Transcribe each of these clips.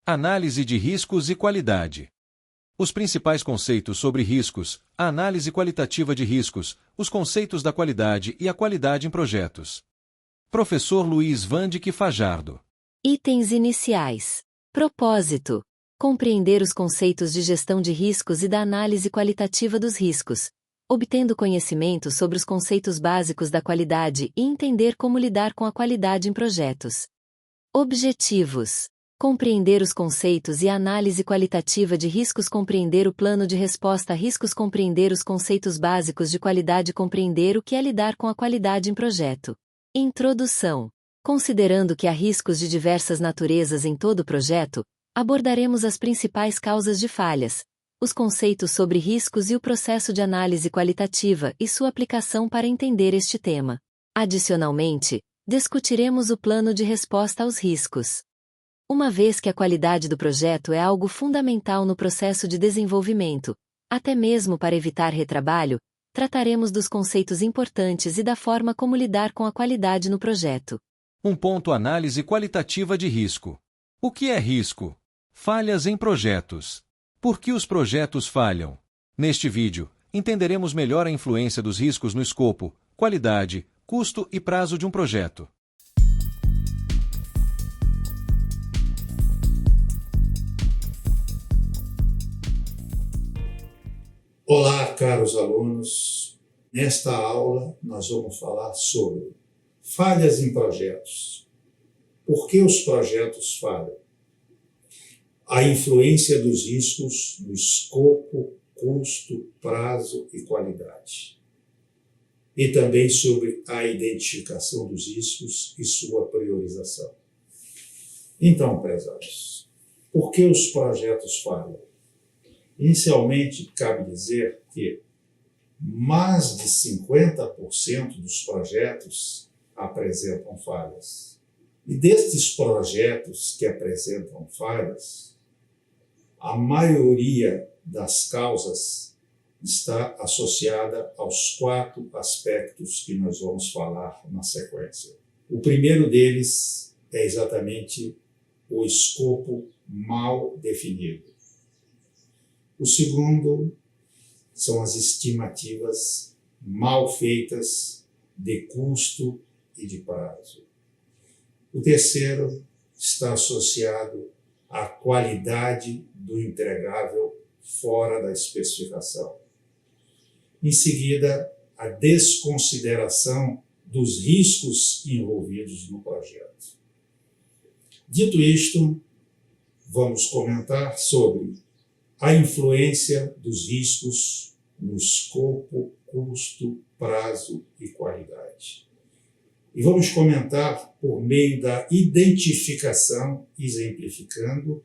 Análise de riscos e qualidade. Os principais conceitos sobre riscos, a análise qualitativa de riscos, os conceitos da qualidade e a qualidade em projetos. Professor Luiz Vandick Fajardo. Itens iniciais. Propósito: compreender os conceitos de gestão de riscos e da análise qualitativa dos riscos, obtendo conhecimento sobre os conceitos básicos da qualidade e entender como lidar com a qualidade em projetos. Objetivos: compreender os conceitos e a análise qualitativa de riscos, compreender o plano de resposta a riscos, compreender os conceitos básicos de qualidade, compreender o que é lidar com a qualidade em projeto. Introdução: considerando que há riscos de diversas naturezas em todo o projeto, abordaremos as principais causas de falhas, os conceitos sobre riscos e o processo de análise qualitativa e sua aplicação para entender este tema. Adicionalmente, discutiremos o plano de resposta aos riscos. Uma vez que a qualidade do projeto é algo fundamental no processo de desenvolvimento, até mesmo para evitar retrabalho, trataremos dos conceitos importantes e da forma como lidar com a qualidade no projeto. Análise qualitativa de risco. O que é risco? Falhas em projetos. Por que os projetos falham? Neste vídeo, entenderemos melhor a influência dos riscos no escopo, qualidade, custo e prazo de um projeto. Olá, caros alunos. Nesta aula, nós vamos falar sobre falhas em projetos. Por que os projetos falham? A influência dos riscos no escopo, custo, prazo e qualidade. E também sobre a identificação dos riscos e sua priorização. Então, prezados, por que os projetos falham? Inicialmente, cabe dizer que mais de 50% dos projetos apresentam falhas. E destes projetos que apresentam falhas, a maioria das causas está associada aos 4 aspectos que nós vamos falar na sequência. O primeiro deles é exatamente o escopo mal definido. O segundo são as estimativas mal feitas de custo e de prazo. O terceiro está associado à qualidade do entregável fora da especificação. Em seguida, a desconsideração dos riscos envolvidos no projeto. Dito isto, vamos comentar sobre a influência dos riscos no escopo, custo, prazo e qualidade. E vamos comentar por meio da identificação, exemplificando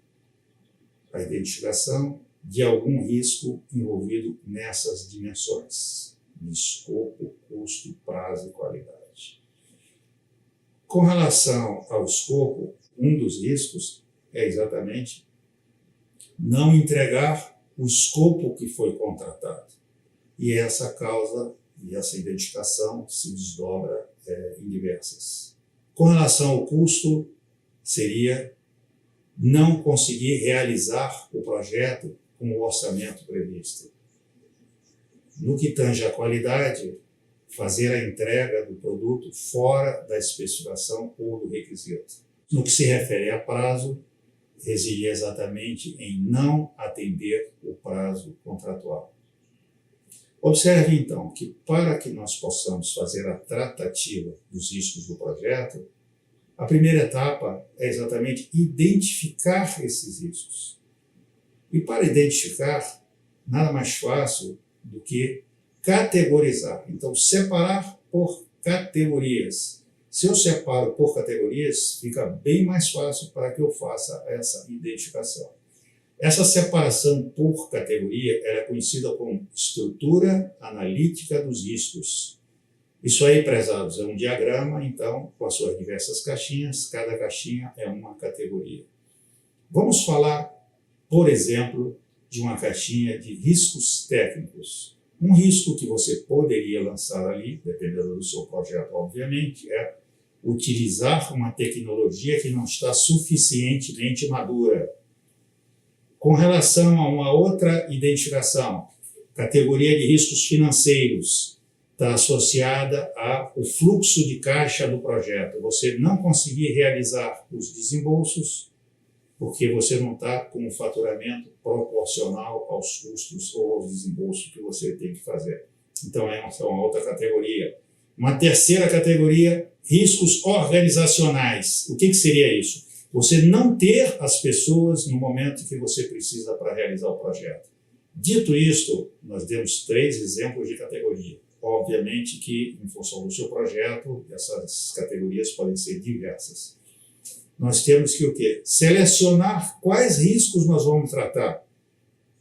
a identificação de algum risco envolvido nessas dimensões, no escopo, custo, prazo e qualidade. Com relação ao escopo, um dos riscos é exatamente não entregar o escopo que foi contratado. E essa causa e essa identificação se desdobra em diversas. Com relação ao custo, seria não conseguir realizar o projeto com o orçamento previsto. No que tange à qualidade, fazer a entrega do produto fora da especificação ou do requisito. No que se refere a prazo, reside exatamente em não atender o prazo contratual. Observe, então, que para que nós possamos fazer a tratativa dos riscos do projeto, a primeira etapa é exatamente identificar esses riscos. E para identificar, nada mais fácil do que categorizar. Então, separar por categorias. Se eu separo por categorias, fica bem mais fácil para que eu faça essa identificação. Essa separação por categoria ela é conhecida como estrutura analítica dos riscos. Isso aí, prezados, é um diagrama, então, com as suas diversas caixinhas, cada caixinha é uma categoria. Vamos falar, por exemplo, de uma caixinha de riscos técnicos. Um risco que você poderia lançar ali, dependendo do seu projeto, obviamente, utilizar uma tecnologia que não está suficientemente madura. Com relação a uma outra identificação, categoria de riscos financeiros, está associada ao fluxo de caixa do projeto. Você não conseguir realizar os desembolsos porque você não está com um faturamento proporcional aos custos ou aos desembolsos que você tem que fazer. Então, é uma outra categoria. Uma terceira categoria, riscos organizacionais. O que seria isso? Você não ter as pessoas no momento que você precisa para realizar o projeto. Dito isto, nós demos 3 exemplos de categoria. Obviamente que, em função do seu projeto, essas categorias podem ser diversas. Nós temos que o quê? Selecionar quais riscos nós vamos tratar.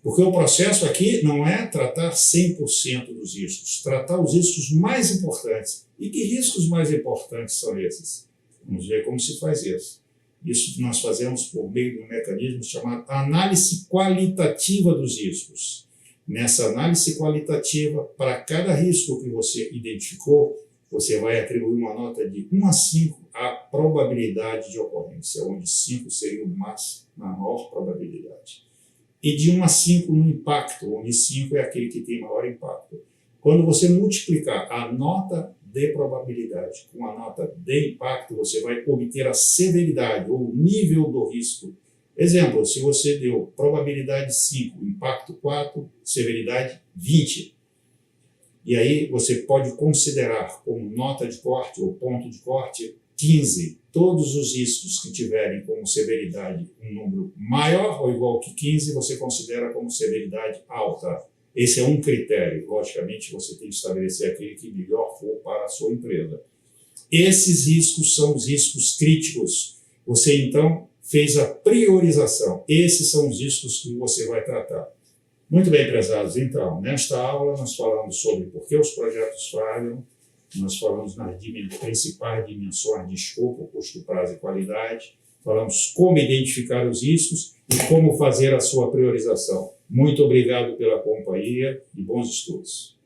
Porque o processo aqui não é tratar 100% dos riscos, tratar os riscos mais importantes. E que riscos mais importantes são esses? Vamos ver como se faz isso. Isso nós fazemos por meio de um mecanismo chamado análise qualitativa dos riscos. Nessa análise qualitativa, para cada risco que você identificou, você vai atribuir uma nota de 1 a 5 à probabilidade de ocorrência, onde 5 seria o máximo, a maior probabilidade. E de 1 a 5 no impacto, onde 5 é aquele que tem maior impacto. Quando você multiplicar a nota de probabilidade com a nota de impacto, você vai obter a severidade ou nível do risco. Exemplo, se você deu probabilidade 5, impacto 4, severidade 20. E aí você pode considerar como nota de corte ou ponto de corte 15. Todos os riscos que tiverem como severidade um número maior ou igual que 15, você considera como severidade alta. Esse é um critério. Logicamente, você tem que estabelecer aquele que melhor for para a sua empresa. Esses riscos são os riscos críticos. Você, então, fez a priorização. Esses são os riscos que você vai tratar. Muito bem, prezados. Então, nesta aula, nós falamos sobre por que os projetos falham, nós falamos nas principais dimensões de escopo, custo, prazo e qualidade, falamos como identificar os riscos e como fazer a sua priorização. Muito obrigado pela companhia e bons estudos.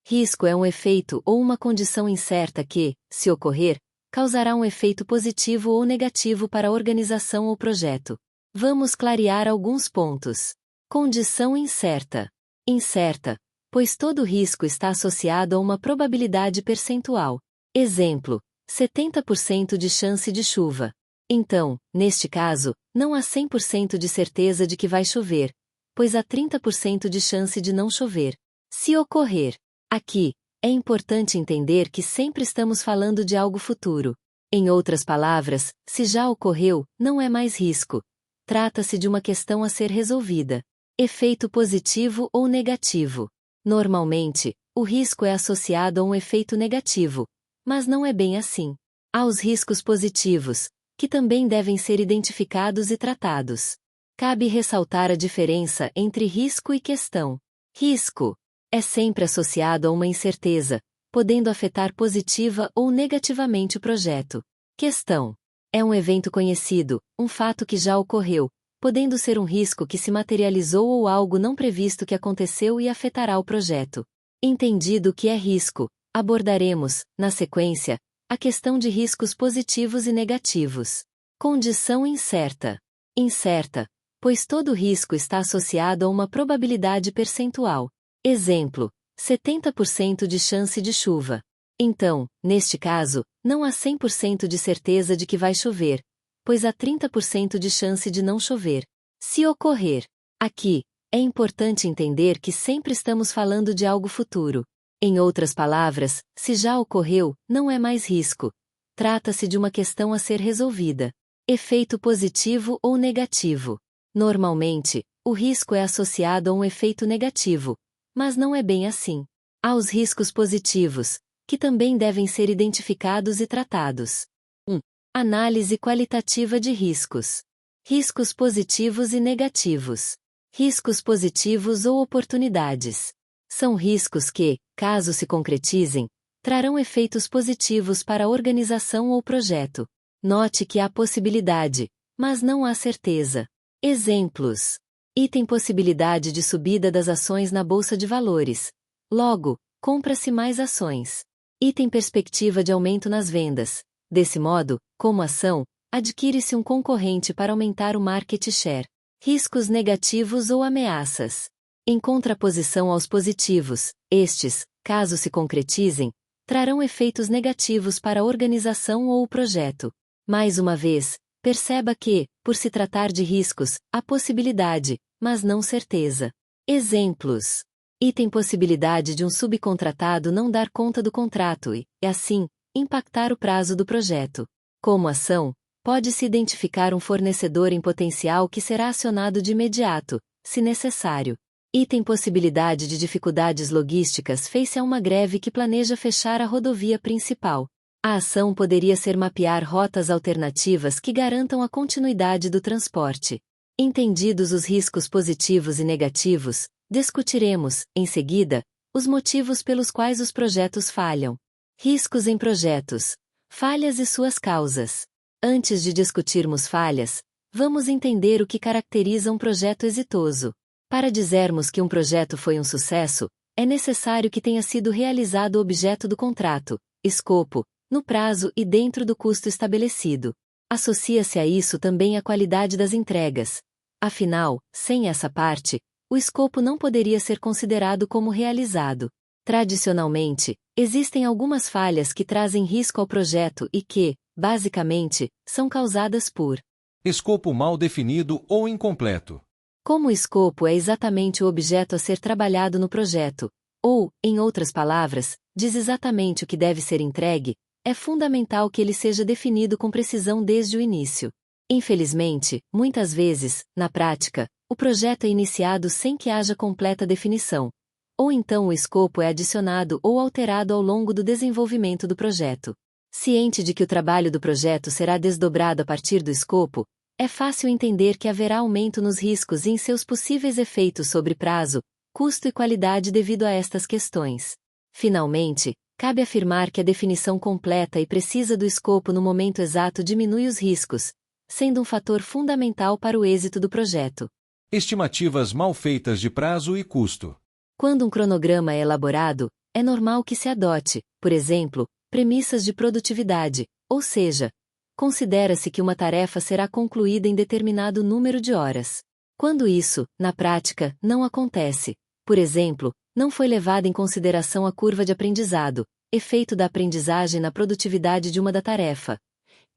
Risco é um efeito ou uma condição incerta que, se ocorrer, causará um efeito positivo ou negativo para a organização ou projeto. Vamos clarear alguns pontos. Condição incerta. Incerta, pois todo risco está associado a uma probabilidade percentual. Exemplo, 70% de chance de chuva. Então, neste caso, não há 100% de certeza de que vai chover, pois há 30% de chance de não chover. Se ocorrer. Aqui, é importante entender que sempre estamos falando de algo futuro. Em outras palavras, se já ocorreu, não é mais risco. Trata-se de uma questão a ser resolvida. Efeito positivo ou negativo. Normalmente, o risco é associado a um efeito negativo, mas não é bem assim. Há os riscos positivos, que também devem ser identificados e tratados. Cabe ressaltar a diferença entre risco e questão. Risco é sempre associado a uma incerteza, podendo afetar positiva ou negativamente o projeto. Questão é um evento conhecido, um fato que já ocorreu, podendo ser um risco que se materializou ou algo não previsto que aconteceu e afetará o projeto. Entendido o que é risco, abordaremos, na sequência, a questão de riscos positivos e negativos. Condição incerta. Incerta, pois todo risco está associado a uma probabilidade percentual. Exemplo, 70% de chance de chuva. Então, neste caso, não há 100% de certeza de que vai chover, pois há 30% de chance de não chover. Se ocorrer. Aqui, é importante entender que sempre estamos falando de algo futuro. Em outras palavras, se já ocorreu, não é mais risco. Trata-se de uma questão a ser resolvida. Efeito positivo ou negativo. Normalmente, o risco é associado a um efeito negativo, mas não é bem assim. Há os riscos positivos, que também devem ser identificados e tratados. 1. Análise qualitativa de riscos. Riscos positivos e negativos. Riscos positivos ou oportunidades. São riscos que, caso se concretizem, trarão efeitos positivos para a organização ou projeto. Note que há possibilidade, mas não há certeza. Exemplos. Item possibilidade de subida das ações na Bolsa de Valores. Logo, compra-se mais ações. Item perspectiva de aumento nas vendas. Desse modo, como ação, adquire-se um concorrente para aumentar o market share. Riscos negativos ou ameaças. Em contraposição aos positivos, estes, caso se concretizem, trarão efeitos negativos para a organização ou o projeto. Mais uma vez, perceba que, por se tratar de riscos, há possibilidade, mas não certeza. Exemplos. Item possibilidade de um subcontratado não dar conta do contrato e, assim, impactar o prazo do projeto. Como ação, pode-se identificar um fornecedor em potencial que será acionado de imediato, se necessário. Item possibilidade de dificuldades logísticas face a uma greve que planeja fechar a rodovia principal. A ação poderia ser mapear rotas alternativas que garantam a continuidade do transporte. Entendidos os riscos positivos e negativos, discutiremos, em seguida, os motivos pelos quais os projetos falham. Riscos em projetos. Falhas e suas causas. Antes de discutirmos falhas, vamos entender o que caracteriza um projeto exitoso. Para dizermos que um projeto foi um sucesso, é necessário que tenha sido realizado o objeto do contrato, escopo, no prazo e dentro do custo estabelecido. Associa-se a isso também a qualidade das entregas. Afinal, sem essa parte, o escopo não poderia ser considerado como realizado. Tradicionalmente, existem algumas falhas que trazem risco ao projeto e que, basicamente, são causadas por escopo mal definido ou incompleto. Como o escopo é exatamente o objeto a ser trabalhado no projeto, ou, em outras palavras, diz exatamente o que deve ser entregue, é fundamental que ele seja definido com precisão desde o início. Infelizmente, muitas vezes, na prática, o projeto é iniciado sem que haja completa definição, ou então o escopo é adicionado ou alterado ao longo do desenvolvimento do projeto. Ciente de que o trabalho do projeto será desdobrado a partir do escopo, é fácil entender que haverá aumento nos riscos e em seus possíveis efeitos sobre prazo, custo e qualidade devido a estas questões. Finalmente, cabe afirmar que a definição completa e precisa do escopo no momento exato diminui os riscos, sendo um fator fundamental para o êxito do projeto. Estimativas mal feitas de prazo e custo. Quando um cronograma é elaborado, é normal que se adote, por exemplo, premissas de produtividade, ou seja, considera-se que uma tarefa será concluída em determinado número de horas. Quando isso, na prática, não acontece, por exemplo, não foi levada em consideração a curva de aprendizado, efeito da aprendizagem na produtividade de uma da tarefa.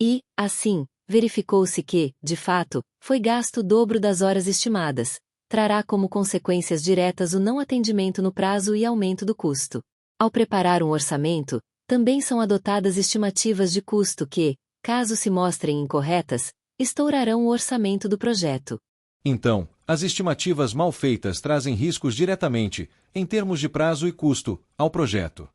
E, assim, verificou-se que, de fato, foi gasto o dobro das horas estimadas, trará como consequências diretas o não atendimento no prazo e aumento do custo. Ao preparar um orçamento, também são adotadas estimativas de custo que, caso se mostrem incorretas, estourarão o orçamento do projeto. Então, as estimativas mal feitas trazem riscos diretamente, em termos de prazo e custo, ao projeto.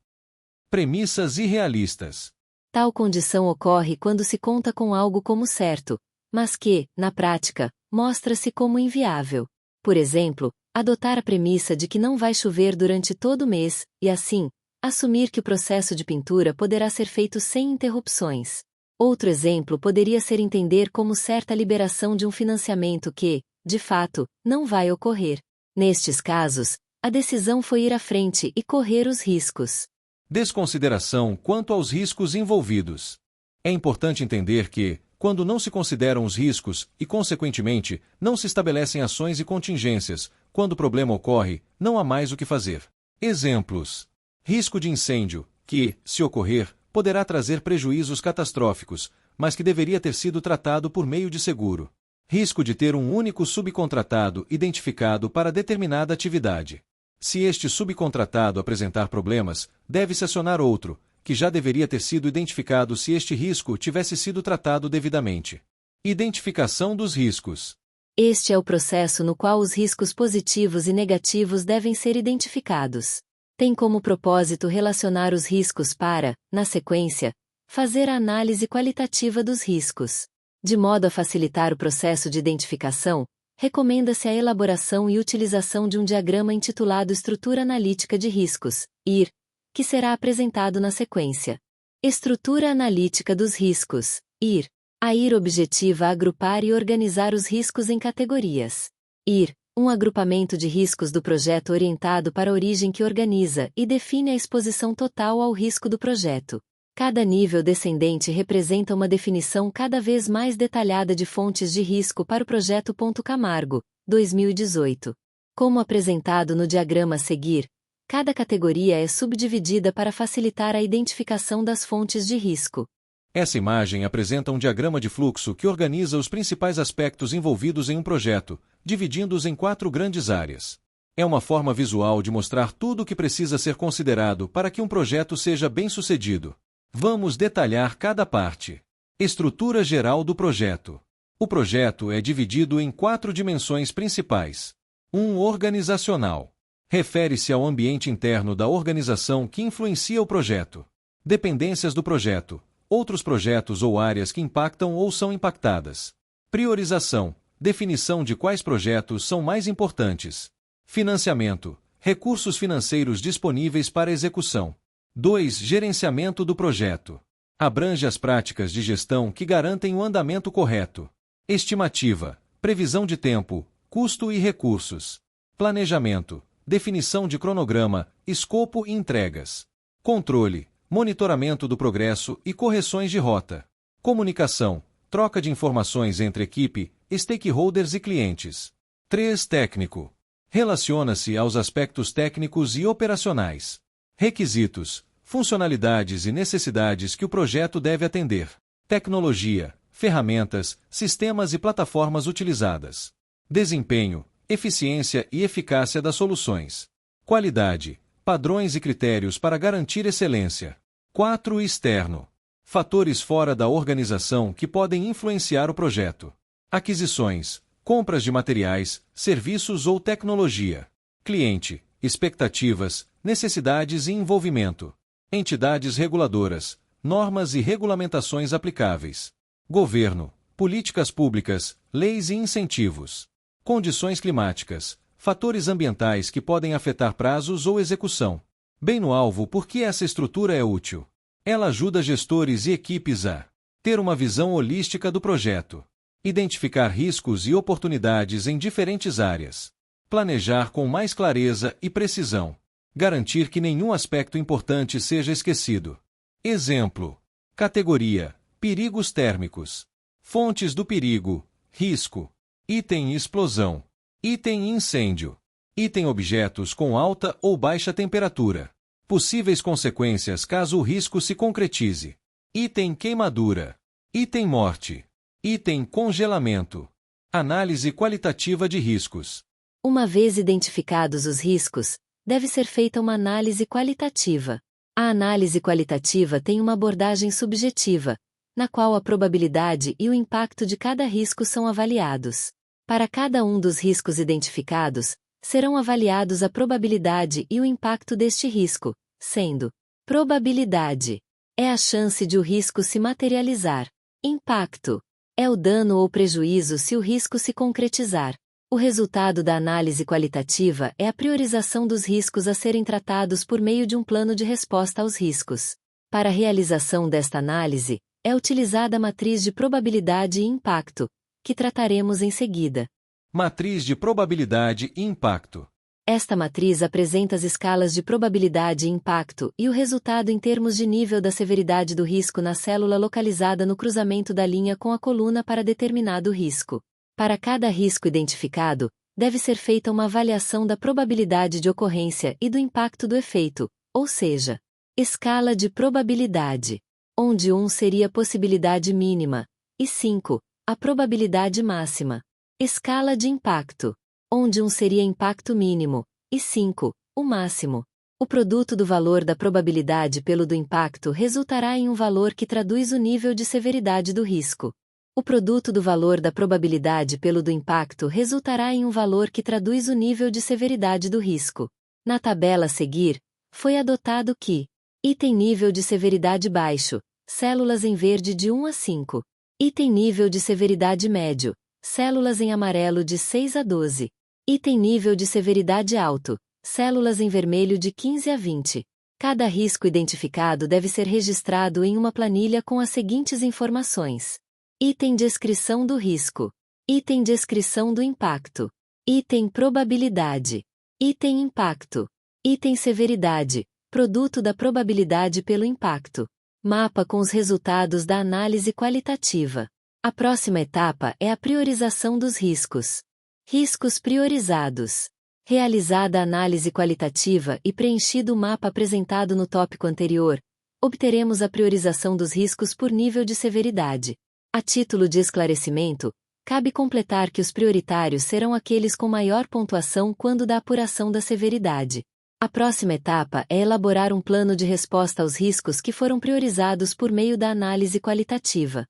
Premissas irrealistas. Tal condição ocorre quando se conta com algo como certo, mas que, na prática, mostra-se como inviável. Por exemplo, adotar a premissa de que não vai chover durante todo o mês, e assim, assumir que o processo de pintura poderá ser feito sem interrupções. Outro exemplo poderia ser entender como certa liberação de um financiamento que, de fato, não vai ocorrer. Nestes casos, a decisão foi ir à frente e correr os riscos. Desconsideração quanto aos riscos envolvidos. É importante entender que, quando não se consideram os riscos e, consequentemente, não se estabelecem ações e contingências, quando o problema ocorre, não há mais o que fazer. Exemplos. Risco de incêndio, que, se ocorrer, poderá trazer prejuízos catastróficos, mas que deveria ter sido tratado por meio de seguro. Risco de ter um único subcontratado identificado para determinada atividade. Se este subcontratado apresentar problemas, deve-se acionar outro, que já deveria ter sido identificado se este risco tivesse sido tratado devidamente. Identificação dos riscos. Este é o processo no qual os riscos positivos e negativos devem ser identificados. Tem como propósito relacionar os riscos para, na sequência, fazer a análise qualitativa dos riscos. De modo a facilitar o processo de identificação, recomenda-se a elaboração e utilização de um diagrama intitulado Estrutura Analítica de Riscos, IR, que será apresentado na sequência. Estrutura Analítica dos Riscos, IR. A IR objetiva agrupar e organizar os riscos em categorias. IR, um agrupamento de riscos do projeto orientado para a origem que organiza e define a exposição total ao risco do projeto. Cada nível descendente representa uma definição cada vez mais detalhada de fontes de risco para o projeto Ponto Camargo, 2018. Como apresentado no diagrama a seguir, cada categoria é subdividida para facilitar a identificação das fontes de risco. Essa imagem apresenta um diagrama de fluxo que organiza os principais aspectos envolvidos em um projeto, dividindo-os em 4 grandes áreas. É uma forma visual de mostrar tudo o que precisa ser considerado para que um projeto seja bem-sucedido. Vamos detalhar cada parte. Estrutura geral do projeto. O projeto é dividido em 4 dimensões principais. 1. Organizacional. Refere-se ao ambiente interno da organização que influencia o projeto. Dependências do projeto. Outros projetos ou áreas que impactam ou são impactadas. Priorização. Definição de quais projetos são mais importantes. Financiamento. Recursos financeiros disponíveis para execução. 2. Gerenciamento do projeto. Abrange as práticas de gestão que garantem o andamento correto. Estimativa. Previsão de tempo, custo e recursos. Planejamento. Definição de cronograma, escopo e entregas. Controle. Monitoramento do progresso e correções de rota. Comunicação. Troca de informações entre equipe, stakeholders e clientes. 3. Técnico. Relaciona-se aos aspectos técnicos e operacionais. Requisitos. Funcionalidades e necessidades que o projeto deve atender. Tecnologia. Ferramentas, sistemas e plataformas utilizadas. Desempenho. Eficiência e eficácia das soluções. Qualidade. Padrões e critérios para garantir excelência. 4. Externo. Fatores fora da organização que podem influenciar o projeto. Aquisições. Compras de materiais, serviços ou tecnologia. Cliente. Expectativas, necessidades e envolvimento. Entidades reguladoras. Normas e regulamentações aplicáveis. Governo. Políticas públicas, leis e incentivos. Condições climáticas. Fatores ambientais que podem afetar prazos ou execução. Bem no alvo, porque essa estrutura é útil. Ela ajuda gestores e equipes a ter uma visão holística do projeto, identificar riscos e oportunidades em diferentes áreas, planejar com mais clareza e precisão, garantir que nenhum aspecto importante seja esquecido. Exemplo: categoria: perigos térmicos, fontes do perigo, risco, item explosão, item incêndio, item objetos com alta ou baixa temperatura, possíveis consequências caso o risco se concretize, item queimadura, item morte, item congelamento. Análise qualitativa de riscos. Uma vez identificados os riscos, deve ser feita uma análise qualitativa. A análise qualitativa tem uma abordagem subjetiva, na qual a probabilidade e o impacto de cada risco são avaliados. Para cada um dos riscos identificados, serão avaliados a probabilidade e o impacto deste risco, sendo: probabilidade é a chance de o risco se materializar. Impacto é o dano ou prejuízo se o risco se concretizar. O resultado da análise qualitativa é a priorização dos riscos a serem tratados por meio de um plano de resposta aos riscos. Para a realização desta análise, é utilizada a matriz de probabilidade e impacto, que trataremos em seguida. Matriz de probabilidade e impacto. Esta matriz apresenta as escalas de probabilidade e impacto e o resultado em termos de nível da severidade do risco na célula localizada no cruzamento da linha com a coluna para determinado risco. Para cada risco identificado, deve ser feita uma avaliação da probabilidade de ocorrência e do impacto do efeito, ou seja, escala de probabilidade, onde 1 seria a possibilidade mínima, e 5, a probabilidade máxima. Escala de impacto, onde 1 seria impacto mínimo, e 5, o máximo. O produto do valor da probabilidade pelo do impacto resultará em um valor que traduz o nível de severidade do risco. O produto do valor da probabilidade pelo do impacto resultará em um valor que traduz o nível de severidade do risco. Na tabela a seguir, foi adotado que: item nível de severidade baixo, células em verde de 1 a 5. Item nível de severidade médio, células em amarelo de 6 a 12. Item nível de severidade alto, células em vermelho de 15 a 20. Cada risco identificado deve ser registrado em uma planilha com as seguintes informações: item descrição do risco, item descrição do impacto, item probabilidade, item impacto, item severidade, produto da probabilidade pelo impacto. Mapa com os resultados da análise qualitativa. A próxima etapa é a priorização dos riscos. Riscos priorizados. Realizada a análise qualitativa e preenchido o mapa apresentado no tópico anterior, obteremos a priorização dos riscos por nível de severidade. A título de esclarecimento, cabe completar que os prioritários serão aqueles com maior pontuação quando da apuração da severidade. A próxima etapa é elaborar um plano de resposta aos riscos que foram priorizados por meio da análise qualitativa.